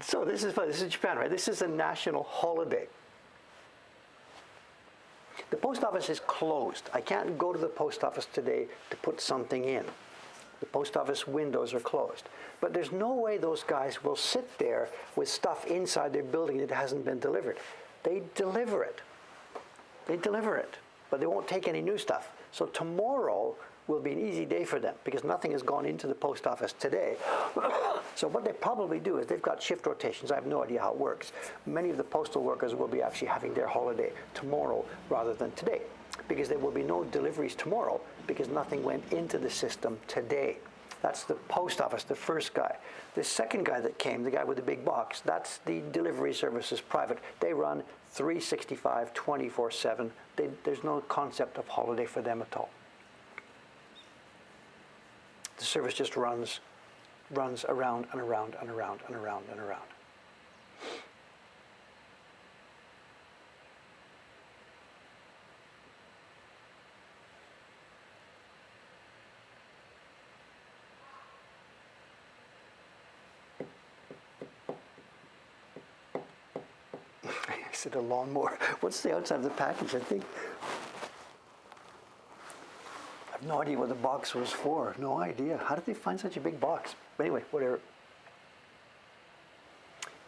So this is fun. This is Japan, right? This is a national holiday. The post office is closed. I can't go to the post office today to put something in. The post office windows are closed. But there's no way those guys will sit there with stuff inside their building that hasn't been delivered. They deliver it. They deliver it, but they won't take any new stuff. So tomorrow will be an easy day for them because nothing has gone into the post office today. So what they probably do is they've got shift rotations. I have no idea how it works. Many of the postal workers will be actually having their holiday tomorrow rather than today because there will be no deliveries tomorrow because nothing went into the system today. That's the post office, the first guy. The second guy that came, the guy with the big box, that's the delivery services private. They run 365, 24/7. There's no concept of holiday for them at all. The service just runs around and around and around and around and around. I said a lawnmower. What's the outside of the package, I think? I have no idea what the box was for. No idea. How did they find such a big box? But anyway, whatever.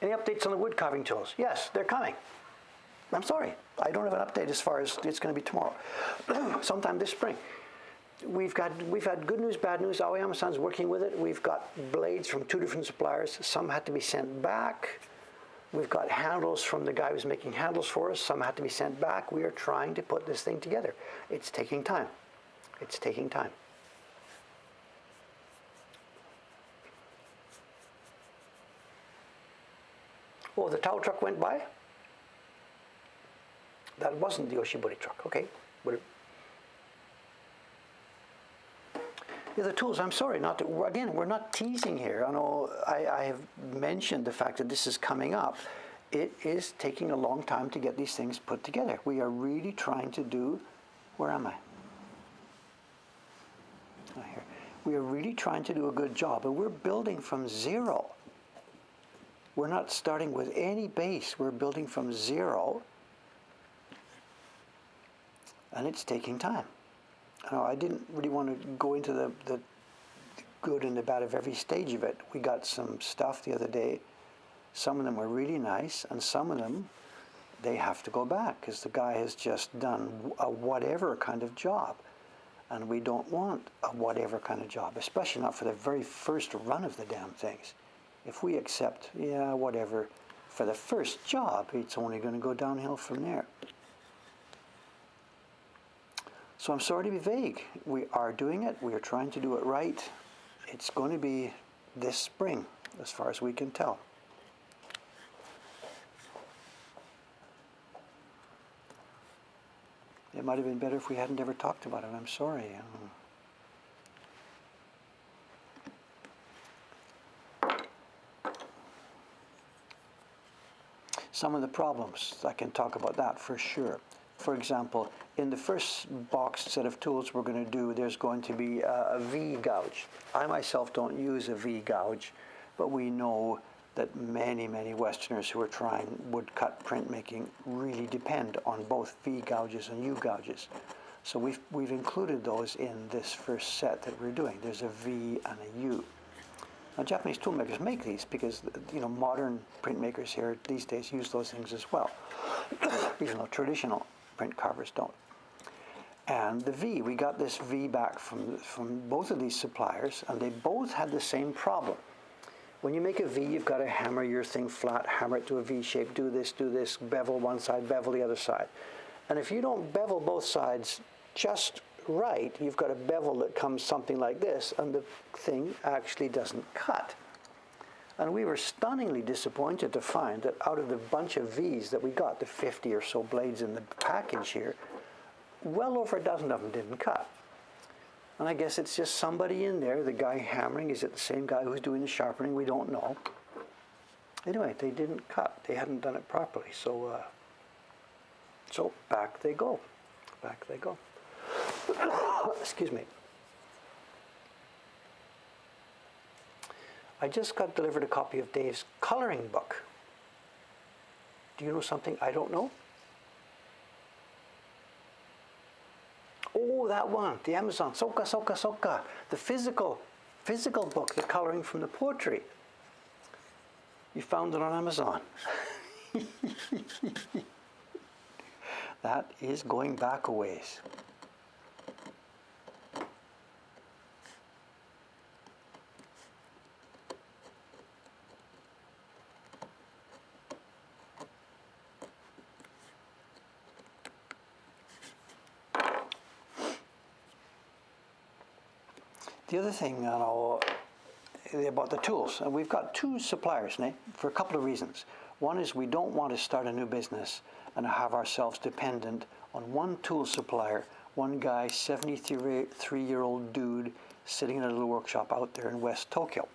Any updates on the wood carving tools? Yes, they're coming. I'm sorry. I don't have an update as far as it's going to be tomorrow. Sometime this spring. We've had good news, bad news. Aoyama-san's working with it. We've got blades from 2 different suppliers. Some had to be sent back. We've got handles from the guy who's making handles for us. Some had to be sent back. We are trying to put this thing together. It's taking time. It's taking time. Oh, the towel truck went by? That wasn't the Yoshibori truck. Okay. Yeah, the tools, I'm sorry, again, we're not teasing here. I know I have mentioned the fact that this is coming up. It is taking a long time to get these things put together. We are really trying to do, where am I? Oh, here. We are really trying to do a good job, and we're building from zero. We're not starting with any base. We're building from zero, and it's taking time. I didn't really want to go into the good and the bad of every stage of it. We got some stuff the other day. Some of them were really nice, and some of them, they have to go back because the guy has just done a whatever kind of job. And we don't want a whatever kind of job, especially not for the very first run of the damn things. If we accept, yeah, whatever, for the first job, it's only going to go downhill from there. So I'm sorry to be vague. We are doing it. We are trying to do it right. It's going to be this spring, as far as we can tell. It might have been better if we hadn't ever talked about it. I'm sorry. Some of the problems, I can talk about that for sure. For example, in the first box set of tools we're going to do, there's going to be a V gouge. I myself don't use a V gouge, but we know that many, many Westerners who are trying woodcut printmaking really depend on both V gouges and U gouges. So we've included those in this first set that we're doing. There's a V and a U. Now, Japanese toolmakers make these because, modern printmakers here these days use those things as well, even though traditional print carvers don't. And the V, we got this V back from both of these suppliers, and they both had the same problem. When you make a V, you've got to hammer your thing flat, hammer it to a V shape, do this, bevel one side, bevel the other side. And if you don't bevel both sides just right, you've got a bevel that comes something like this, and the thing actually doesn't cut. And we were stunningly disappointed to find that out of the bunch of V's that we got, the 50 or so blades in the package here, well over a dozen of them didn't cut. And I guess it's just somebody in there, the guy hammering, is it the same guy who's doing the sharpening? We don't know. Anyway, they didn't cut. They hadn't done it properly. So back they go. Back they go. Excuse me. I just got delivered a copy of Dave's coloring book. Do you know something I don't know? Oh, that one, the Amazon, Soka, Soka, Soka, the physical book, the coloring from the poetry. You found it on Amazon. That is going back a ways. The other thing about the tools, and we've got two suppliers, for a couple of reasons. One is we don't want to start a new business and have ourselves dependent on one tool supplier, one guy, 73-year-old dude, sitting in a little workshop out there in West Tokyo.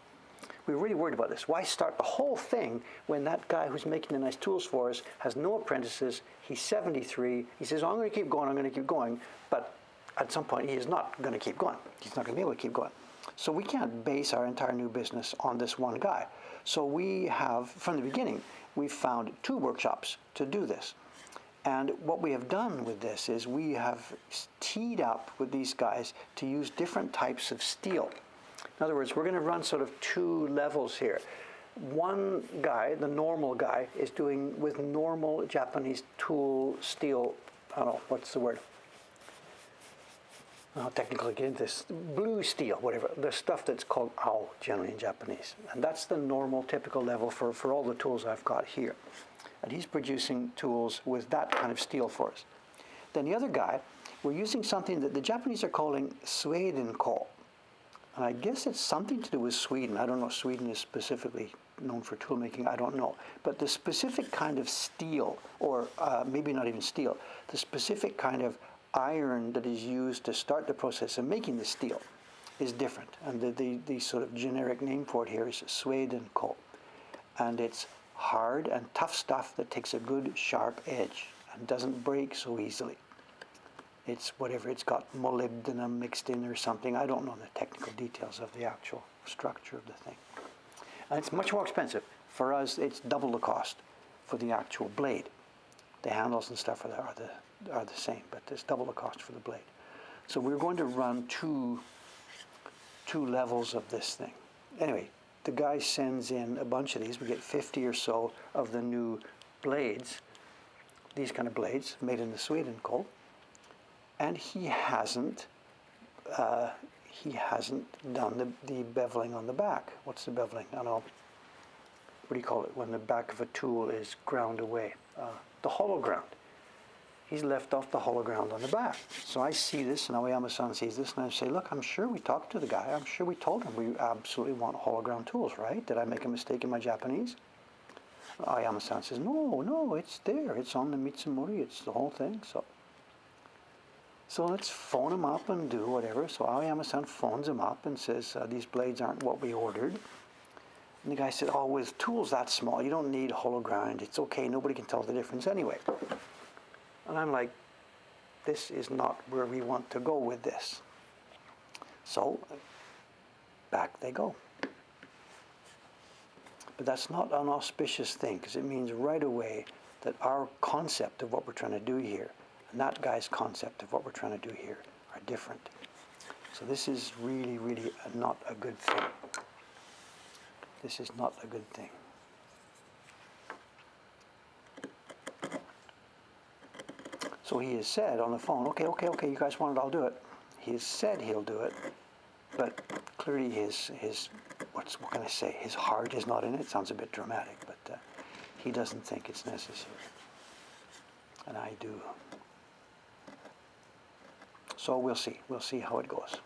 We're really worried about this. Why start the whole thing when that guy who's making the nice tools for us has no apprentices, he's 73, he says, oh, I'm going to keep going, I'm going to keep going, but at some point he is not going to keep going. He's not going to be able to keep going. So we can't base our entire new business on this one guy. So we have, from the beginning, we've found two workshops to do this. And what we have done with this is we have teed up with these guys to use different types of steel. In other words, we're going to run sort of two levels here. One guy, the normal guy, is doing with normal Japanese tool steel, I don't know, what's the word? I'll technically get into this, blue steel, whatever, the stuff that's called ao generally in Japanese. And that's the normal, typical level for all the tools I've got here. And he's producing tools with that kind of steel for us. Then the other guy, we're using something that the Japanese are calling Swedenko. And I guess it's something to do with Sweden. I don't know, Sweden is specifically known for tool making, I don't know. But the specific kind of steel, or maybe not even steel, the specific kind of iron that is used to start the process of making the steel is different. And the sort of generic name for it here is Swedenko. And it's hard and tough stuff that takes a good sharp edge and doesn't break so easily. It's whatever, it's got molybdenum mixed in or something. I don't know the technical details of the actual structure of the thing. And it's much more expensive. For us, it's double the cost for the actual blade. The handles and stuff are the same, but it's double the cost for the blade. So we're going to run two levels of this thing. Anyway, the guy sends in a bunch of these. We get 50 or so of the new blades, these kind of blades made in the Swedenko. And he hasn't done the beveling on the back. What's the beveling? I don't know. What do you call it when the back of a tool is ground away? The hollow ground. He's left off the hollow ground on the back. So I see this, and Aoyama-san sees this, and I say, look, I'm sure we talked to the guy. I'm sure we told him we absolutely want hollow ground tools, right? Did I make a mistake in my Japanese? Aoyama-san says, no, it's there. It's on the Mitsumori. It's the whole thing. So let's phone him up and do whatever. So Aoyama-san phones him up and says, these blades aren't what we ordered. And the guy said, oh, with tools that small, you don't need hollow ground. It's okay. Nobody can tell the difference anyway. And I'm like, this is not where we want to go with this. So back they go. But that's not an auspicious thing, because it means right away that our concept of what we're trying to do here and that guy's concept of what we're trying to do here are different. So this is really, really not a good thing. This is not a good thing. So he has said on the phone, okay, you guys want it, I'll do it. He has said he'll do it, but clearly his what can I say, his heart is not in it. It sounds a bit dramatic, but he doesn't think it's necessary. And I do. So we'll see how it goes.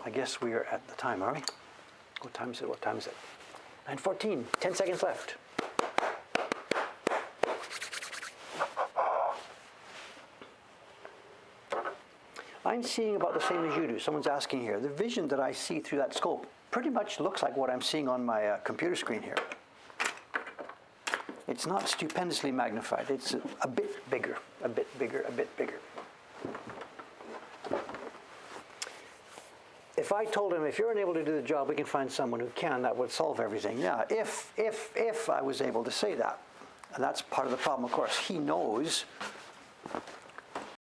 I guess we are at the time, are we? What time is it? 9:14. 10 seconds left. I'm seeing about the same as you do. Someone's asking here. The vision that I see through that scope pretty much looks like what I'm seeing on my computer screen here. It's not stupendously magnified. It's a bit bigger, a bit bigger, a bit bigger. If I told him, if you're unable to do the job, we can find someone who can, that would solve everything. Yeah, if I was able to say that. And that's part of the problem, of course. He knows